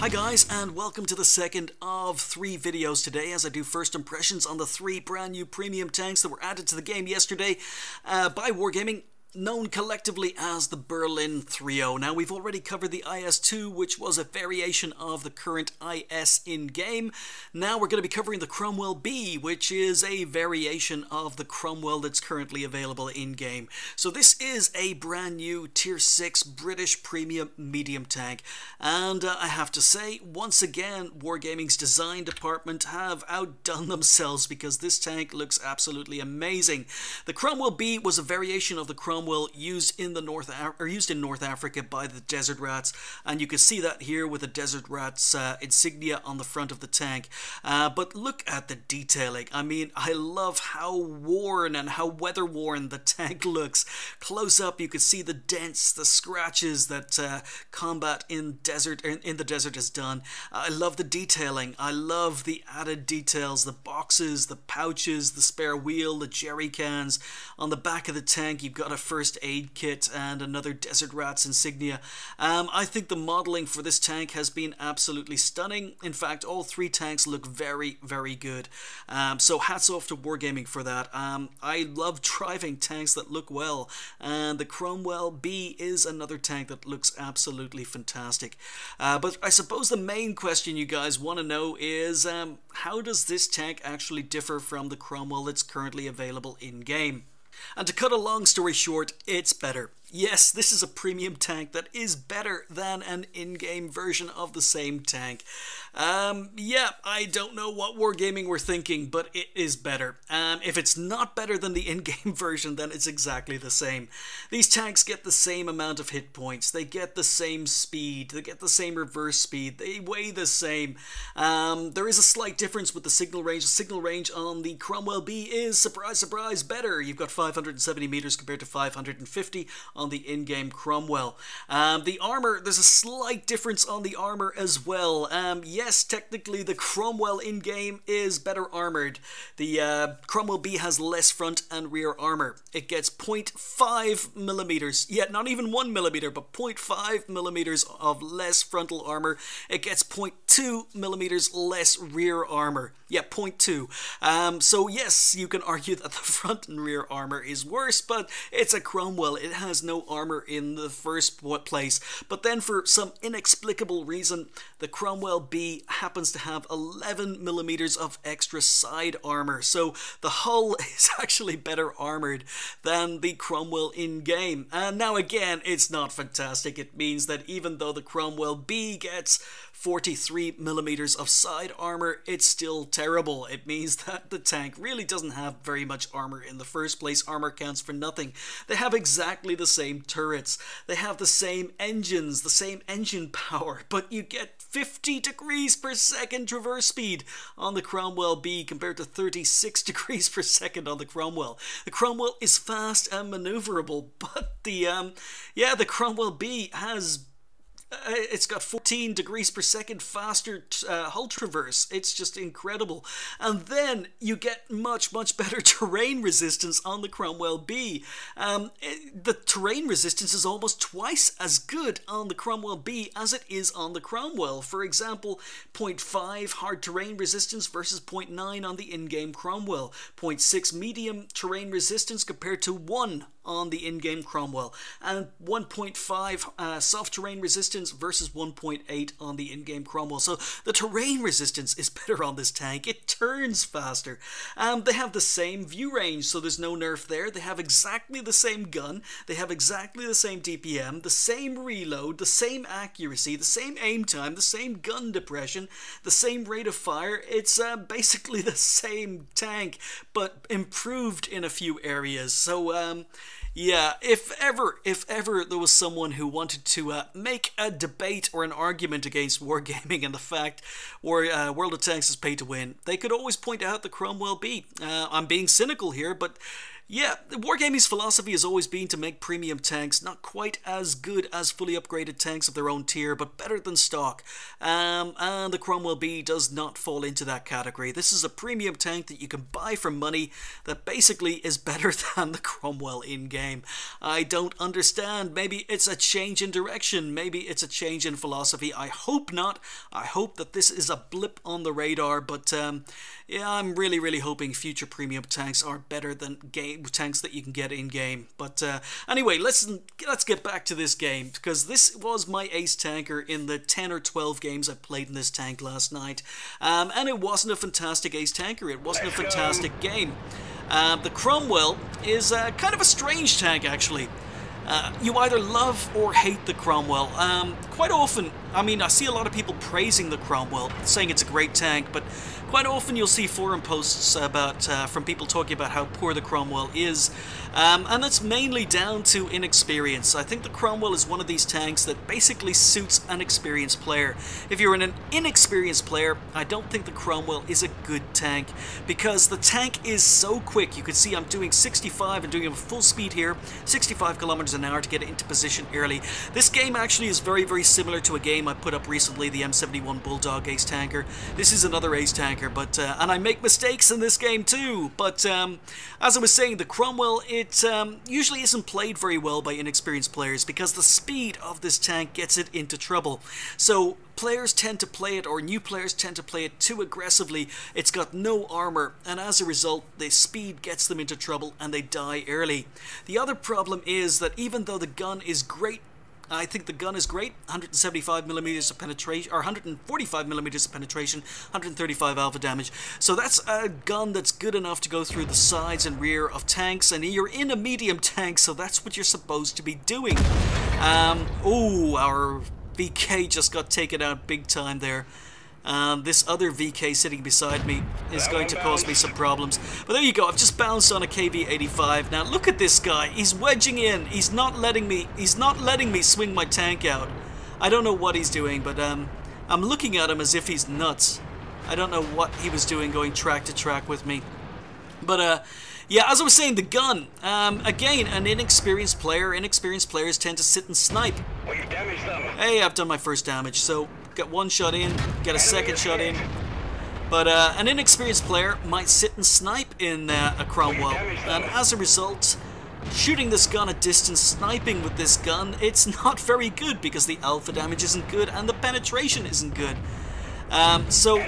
Hi guys, and welcome to the second of 3 videos today as I do first impressions on the 3 brand new premium tanks that were added to the game yesterday by Wargaming, known collectively as the Berlin 3.0. Now, we've already covered the IS-2, which was a variation of the current IS in-game. Now we're going to be covering the Cromwell B, which is a variation of the Cromwell that's currently available in-game. So this is a brand new Tier 6 British premium medium tank. And I have to say, once again, Wargaming's design department have outdone themselves because this tank looks absolutely amazing. The Cromwell B was a variation of the Cromwell used in North Africa by the Desert Rats, and you can see that here with the Desert Rats insignia on the front of the tank. But look at the detailing. I mean, I love how worn and how weather worn the tank looks. Close up, you can see the dents, the scratches that combat in the desert has done. I love the detailing. I love the added details, the boxes, the pouches, the spare wheel, the jerry cans. On the back of the tank, you've got a first aid kit and another Desert Rats insignia. I think the modeling for this tank has been absolutely stunning. In fact, all 3 tanks look very, very good. So hats off to Wargaming for that. I love driving tanks that look well, and the Cromwell B is another tank that looks absolutely fantastic. But I suppose the main question you guys want to know is how does this tank actually differ from the Cromwell that's currently available in-game? And to cut a long story short, it's better. Yes, this is a premium tank that is better than an in-game version of the same tank. Yeah, I don't know what Wargaming were thinking, but it is better. If it's not better than the in-game version, then it's exactly the same. These tanks get the same amount of hit points, they get the same speed, they get the same reverse speed, they weigh the same. There is a slight difference with the signal range. The signal range on the Cromwell B is, surprise, surprise, better. You've got 570 meters compared to 550 on the in-game Cromwell. The armor, there's a slight difference on the armor as well. Yes, technically the Cromwell in-game is better armored. The Cromwell B has less front and rear armor. It gets 0.5 millimeters, yet not even 1 millimeter, but 0.5 millimeters of less frontal armor. It gets 0.2 millimeters less rear armor. Yeah, 0.2. So yes, you can argue that the front and rear armor is worse, but it's a Cromwell. It has no armor in the first place. But then for some inexplicable reason, the Cromwell B happens to have 11 millimeters of extra side armor. So the hull is actually better armored than the Cromwell in-game. And now again, it's not fantastic. It means that even though the Cromwell B gets 43 millimeters of side armor, it's still terrible. It means that the tank really doesn't have very much armor in the first place. Armor counts for nothing. They have exactly the same turrets. They have the same engines, the same engine power, but you get 50 degrees per second traverse speed on the Cromwell B compared to 36 degrees per second on the Cromwell. The Cromwell is fast and maneuverable, but the Cromwell B has it's got 14 degrees per second faster hull traverse. It's just incredible. And then you get much, much better terrain resistance on the Cromwell B. The terrain resistance is almost twice as good on the Cromwell B as it is on the Cromwell. For example, 0.5 hard terrain resistance versus 0.9 on the in-game Cromwell. 0.6 medium terrain resistance compared to 1 on the in-game Cromwell, and 1.5 soft terrain resistance versus 1.8 on the in-game Cromwell. So the terrain resistance is better on this tank. It turns faster. They have the same view range, so there's no nerf there. They have exactly the same gun. They have exactly the same DPM, the same reload, the same accuracy, the same aim time, the same gun depression, the same rate of fire. It's basically the same tank, but improved in a few areas. So yeah, if ever there was someone who wanted to make a debate or an argument against Wargaming and the fact World of Tanks is pay to win, they could always point out the Cromwell B. I'm being cynical here, but Yeah, Wargaming's philosophy has always been to make premium tanks not quite as good as fully upgraded tanks of their own tier, but better than stock. And the Cromwell B does not fall into that category. This is a premium tank that you can buy for money that basically is better than the Cromwell in-game. I don't understand. Maybe it's a change in direction. Maybe it's a change in philosophy. I hope not. I hope that this is a blip on the radar, but yeah, I'm really hoping future premium tanks are better than tanks that you can get in game. But anyway, let's get back to this game, because this was my ace tanker in the 10 or 12 games I played in this tank last night, and it wasn't a fantastic ace tanker. It wasn't a fantastic game. The Cromwell is kind of a strange tank, actually. You either love or hate the Cromwell. Quite often, I mean, I see a lot of people praising the Cromwell, saying it's a great tank, but quite often you'll see forum posts about from people talking about how poor the Cromwell is, and that's mainly down to inexperience. I think the Cromwell is one of these tanks that basically suits an experienced player. If you're an inexperienced player, I don't think the Cromwell is a good tank, because the tank is so quick. You can see I'm doing 65 and doing it with full speed here, 65 kilometers an hour to get into position early. This game actually is very similar to a game I put up recently, the M71 Bulldog ace tanker. This is another ace tanker, but and I make mistakes in this game too. But as I was saying, the Cromwell, it usually isn't played very well by inexperienced players, because the speed of this tank gets it into trouble. So players tend to play it, or new players tend to play it too aggressively. It's got no armor, and as a result, the speed gets them into trouble and they die early. The other problem is that even though the gun is great, I think the gun is great, 175 millimeters of penetration, or 145 millimeters of penetration, 135 alpha damage. So that's a gun that's good enough to go through the sides and rear of tanks, and you're in a medium tank, so that's what you're supposed to be doing. Oh, our VK just got taken out big time there. This other VK sitting beside me is going to cause me some problems. But there you go, I've just bounced on a KV-85. Now look at this guy, he's wedging in. He's not letting me swing my tank out. I don't know what he's doing, but I'm looking at him as if he's nuts. I don't know what he was doing going track to track with me. But yeah, as I was saying, the gun, again, an inexperienced players tend to sit and snipe. Well, you damaged them. Hey, I've done my first damage, so get one shot in, get a second shot in. But an inexperienced player might sit and snipe in a Cromwell, and as a result, shooting this gun at distance, sniping with this gun, it's not very good, because the alpha damage isn't good and the penetration isn't good. So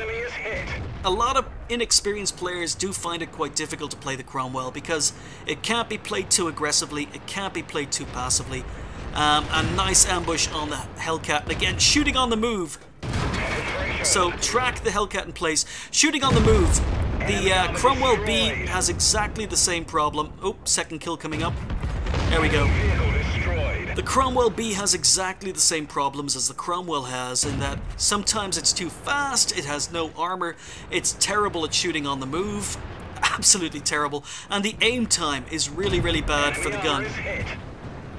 a lot of inexperienced players do find it quite difficult to play the Cromwell, because it can't be played too aggressively, it can't be played too passively. A nice ambush on the Hellcat, and again, shooting on the move. So track the Hellcat in place, shooting on the move. The Cromwell B has exactly the same problem. Oh, second kill coming up. There we go. The Cromwell B has exactly the same problems as the Cromwell has, in that sometimes it's too fast, it has no armor, it's terrible at shooting on the move, absolutely terrible, and the aim time is really bad for the gun.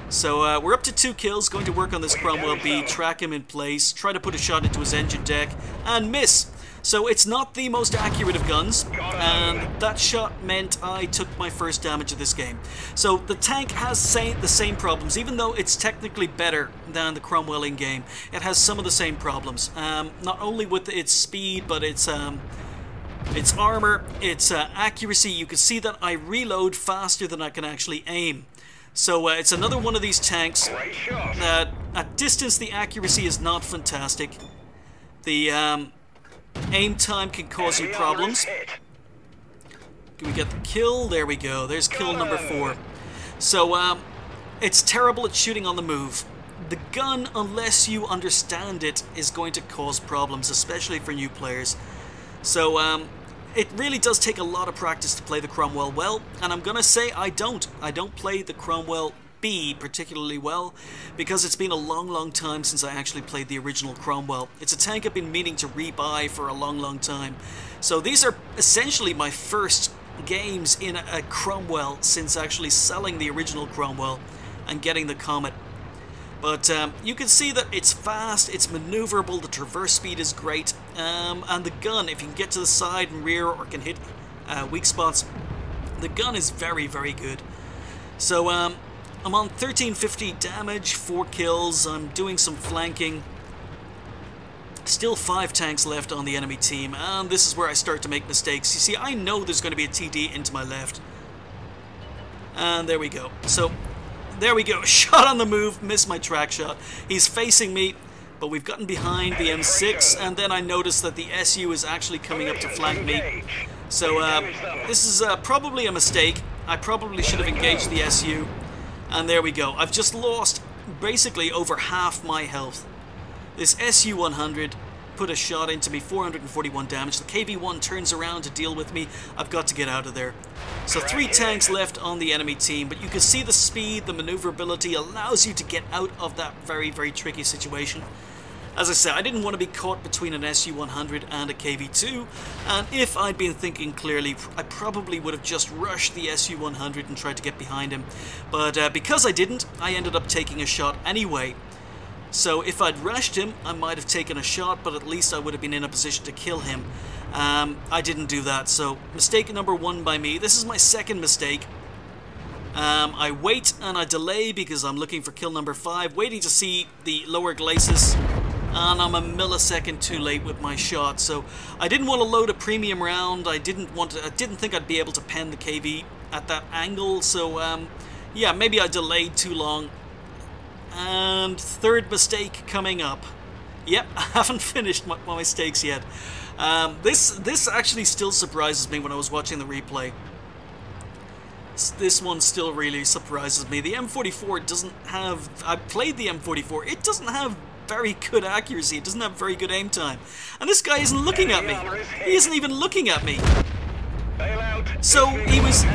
So we're up to 2 kills, going to work on this Cromwell B, track him in place, try to put a shot into his engine deck, and miss. So it's not the most accurate of guns, and that shot meant I took my first damage of this game. So the tank has the same problems, even though it's technically better than the Cromwell in-game. It has some of the same problems, not only with its speed, but its armor, its accuracy. You can see that I reload faster than I can actually aim. So it's another one of these tanks that at distance the accuracy is not fantastic. The aim time can cause you problems. Can we get the kill? There we go. There's kill number 4. So it's terrible at shooting on the move. The gun, unless you understand it, is going to cause problems, especially for new players. So it really does take a lot of practice to play the Cromwell well, and I'm gonna say I don't play the Cromwell B particularly well, because it's been a long time since I actually played the original Cromwell. It's a tank I've been meaning to rebuy for a long time. So these are essentially my first games in a Cromwell since actually selling the original Cromwell and getting the Comet. But you can see that it's fast, it's maneuverable, the traverse speed is great, and the gun, if you can get to the side and rear or can hit weak spots, The gun is very, very good. So I'm on 1350 damage, 4 kills. I'm doing some flanking. Still 5 tanks left on the enemy team, and this is where I start to make mistakes. You see, I know there's going to be a TD into my left. And there we go. So, there we go. Shot on the move, missed my track shot. He's facing me, but we've gotten behind the M6, and then I noticed that the SU is actually coming up to flank me. So, this is probably a mistake. I probably should have engaged the SU. And there we go. I've just lost basically over half my health. This SU-100 put a shot into me, 441 damage. The KV-1 turns around to deal with me. I've got to get out of there. So 3 tanks left on the enemy team, but you can see the speed, the maneuverability allows you to get out of that very, very tricky situation. As I said, I didn't want to be caught between an SU-100 and a KV-2, and if I'd been thinking clearly, I probably would have just rushed the SU-100 and tried to get behind him. But because I didn't, I ended up taking a shot anyway. So if I'd rushed him, I might have taken a shot, but at least I would have been in a position to kill him. I didn't do that, so mistake number 1 by me. This is my second mistake. I wait and I delay because I'm looking for kill number 5, waiting to see the lower glacis, and I'm a millisecond too late with my shot. So I didn't want to load a premium round. I didn't think I'd be able to pen the KV at that angle. So yeah, maybe I delayed too long. And third mistake coming up. Yep, I haven't finished my mistakes yet. This actually still surprises me when I was watching the replay. This one still really surprises me. The M44 doesn't have... I played the M44. It doesn't have very good accuracy. It doesn't have very good aim time. And this guy isn't looking at me. He isn't even looking at me. So he was...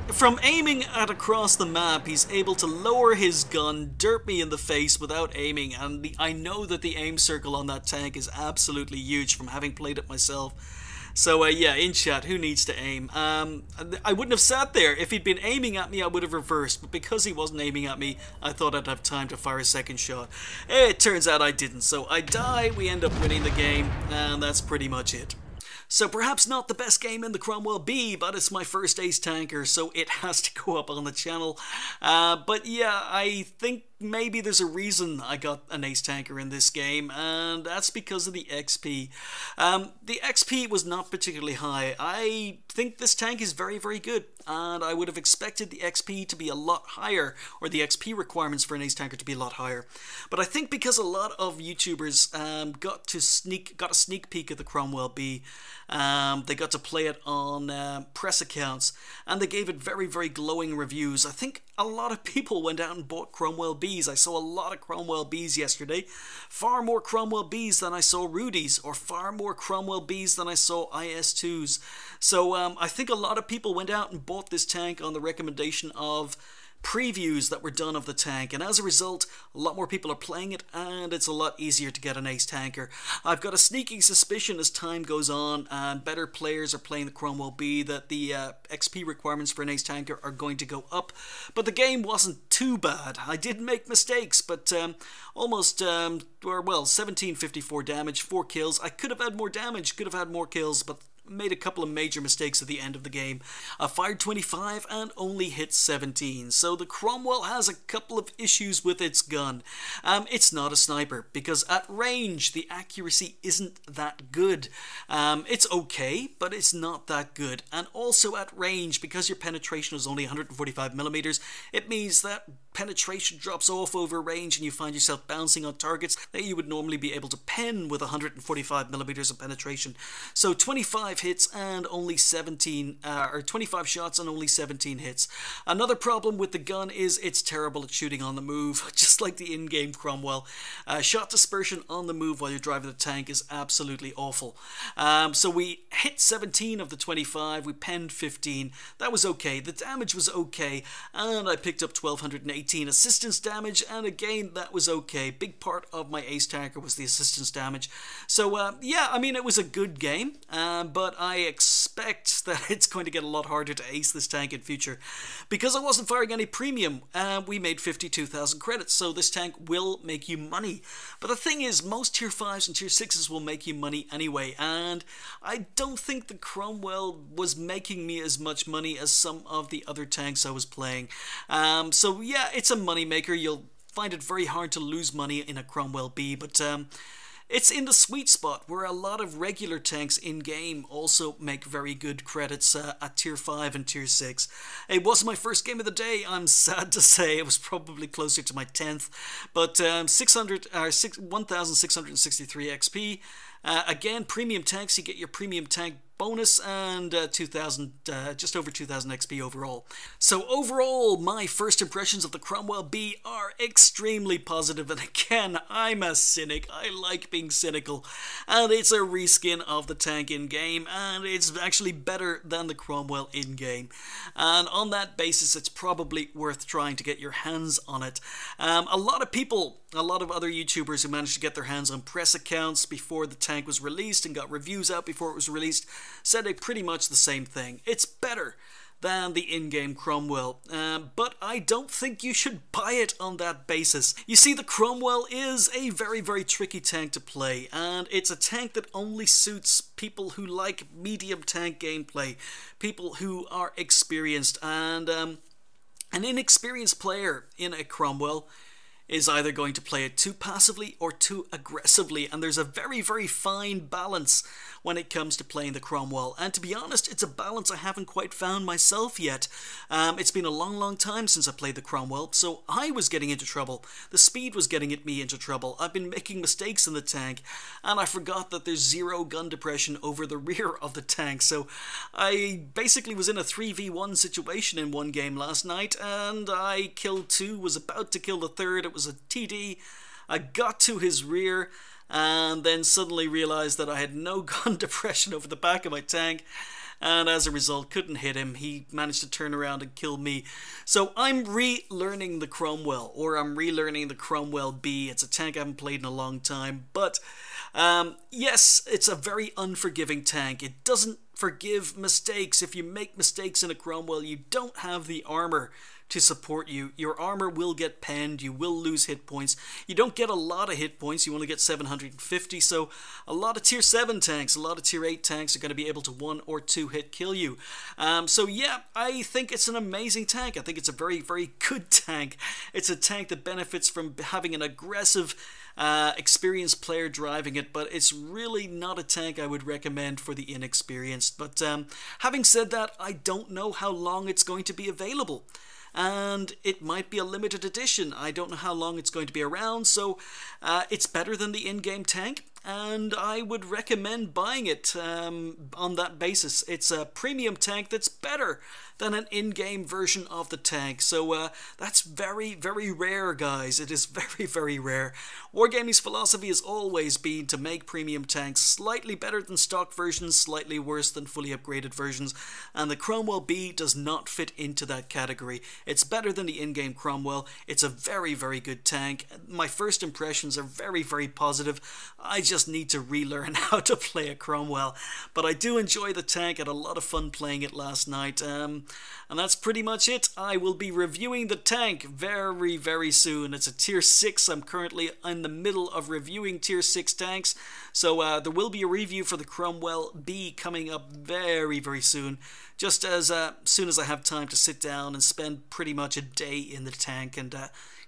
From aiming at across the map, he's able to lower his gun, dirt me in the face without aiming, and I know that the aim circle on that tank is absolutely huge from having played it myself. So yeah, in chat, who needs to aim? I wouldn't have sat there. If he'd been aiming at me, I would have reversed, but because he wasn't aiming at me, I thought I'd have time to fire a second shot. It turns out I didn't, so I die, we end up winning the game, and that's pretty much it. So perhaps not the best game in the Cromwell B, but it's my first ace tanker, so it has to go up on the channel. But yeah, I think maybe there's a reason I got an ace tanker in this game, and that's because of the XP. The XP was not particularly high. I think this tank is very, very good, and I would have expected the XP to be a lot higher, or the XP requirements for an ace tanker to be a lot higher. But I think because a lot of YouTubers got a sneak peek at the Cromwell B, they got to play it on press accounts, and they gave it very, very glowing reviews. I think a lot of people went out and bought Cromwell Bs. I saw a lot of Cromwell Bs yesterday. Far more Cromwell Bs than I saw Rudies, or far more Cromwell Bs than I saw IS2s. So I think a lot of people went out and bought this tank on the recommendation of previews that were done of the tank, and as a result a lot more people are playing it, and it's a lot easier to get an ace tanker. I've got a sneaking suspicion as time goes on and better players are playing the Cromwell B that the XP requirements for an ace tanker are going to go up, but the game wasn't too bad. I did make mistakes, but almost 1754 damage, 4 kills. I could have had more damage, could have had more kills, but made a couple of major mistakes at the end of the game. I fired 25 and only hit 17, so the Cromwell has a couple of issues with its gun. It's not a sniper, because at range the accuracy isn't that good. It's okay, but it's not that good. And also at range, because your penetration is only 145 millimeters, it means that penetration drops off over range and you find yourself bouncing on targets that you would normally be able to pen with 145 millimeters of penetration. So 25 hits and only 25 shots and only 17 hits. Another problem with the gun is it's terrible at shooting on the move, just like the in-game Cromwell. Shot dispersion on the move while you're driving the tank is absolutely awful. So we hit 17 of the 25, we penned 15. That was okay. The damage was okay, and I picked up 1218 assistance damage, and again that was okay. Big part of my ace tanker was the assistance damage. So yeah, I mean, it was a good game, but I expect suspect that it's going to get a lot harder to ace this tank in future. Because I wasn't firing any premium, we made 52,000 credits, so this tank will make you money. But the thing is, most tier 5s and tier 6s will make you money anyway, and I don't think the Cromwell was making me as much money as some of the other tanks I was playing. So yeah, it's a money maker. You'll find it very hard to lose money in a Cromwell B, but it's in the sweet spot where a lot of regular tanks in-game also make very good credits at tier 5 and tier 6. It wasn't my first game of the day, I'm sad to say. It was probably closer to my 10th, but 1,663 XP. Again, premium tanks, you get your premium tank bonus and 2,000, just over 2,000 XP overall. So overall, my first impressions of the Cromwell B are extremely positive, and again, I'm a cynic. I like being cynical, and it's a reskin of the tank in-game, and it's actually better than the Cromwell in-game. And on that basis, it's probably worth trying to get your hands on it. A lot of people, a lot of other YouTubers who managed to get their hands on press accounts before the tank was released and got reviews out before it was released said pretty much the same thing. It's better than the in-game Cromwell, but I don't think you should buy it on that basis. You see, the Cromwell is a very, very tricky tank to play, and it's a tank that only suits people who like medium tank gameplay, people who are experienced, and an inexperienced player in a Cromwell is either going to play it too passively or too aggressively, and there's a very, very fine balance when it comes to playing the Cromwell. And to be honest, it's a balance I haven't quite found myself yet. It's been a long, long time since I played the Cromwell, so I was getting into trouble. The speed was getting me into trouble. I've been making mistakes in the tank, and I forgot that there's 0 gun depression over the rear of the tank, so I basically was in a 3v1 situation in one game last night, and I killed 2, was about to kill the third. It was a TD. I got to his rear, and then suddenly realized that I had no gun depression over the back of my tank, and as a result couldn't hit him. He managed to turn around and kill me. So I'm relearning the Cromwell, or I'm relearning the Cromwell B. It's a tank I haven't played in a long time, but yes, it's a very unforgiving tank. It doesn't forgive mistakes. If you make mistakes in a Cromwell, you don't have the armor to support you. Your armor will get penned, you will lose hit points. You don't get a lot of hit points, you only get 750, so a lot of tier 7 tanks, a lot of tier 8 tanks are going to be able to 1 or 2 hit kill you. So yeah, I think it's an amazing tank. I think it's a very, very good tank. It's a tank that benefits from having an aggressive, experienced player driving it, but it's really not a tank I would recommend for the inexperienced. But having said that, I don't know how long it's going to be available, and it might be a limited edition. I don't know how long it's going to be around, so it's better than the in-game tank, and I would recommend buying it on that basis. It's a premium tank that's better than an in-game version of the tank, so that's very, very rare, guys. It is very, very rare. Wargaming's philosophy has always been to make premium tanks slightly better than stock versions, slightly worse than fully upgraded versions, and the Cromwell B does not fit into that category. It's better than the in-game Cromwell. It's a very, very good tank. My first impressions are very, very positive. I just need to relearn how to play a Cromwell, but I do enjoy the tank. I had a lot of fun playing it last night, and that's pretty much it. I will be reviewing the tank very, very soon. It's a tier 6. I'm currently in the middle of reviewing tier 6 tanks, so there will be a review for the Cromwell B coming up very, very soon, just as soon as I have time to sit down and spend pretty much a day in the tank and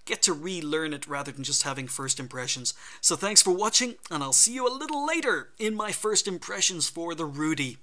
get to relearn it rather than just having first impressions. So thanks for watching, and I'll see you a little later in my first impressions for the Rudy.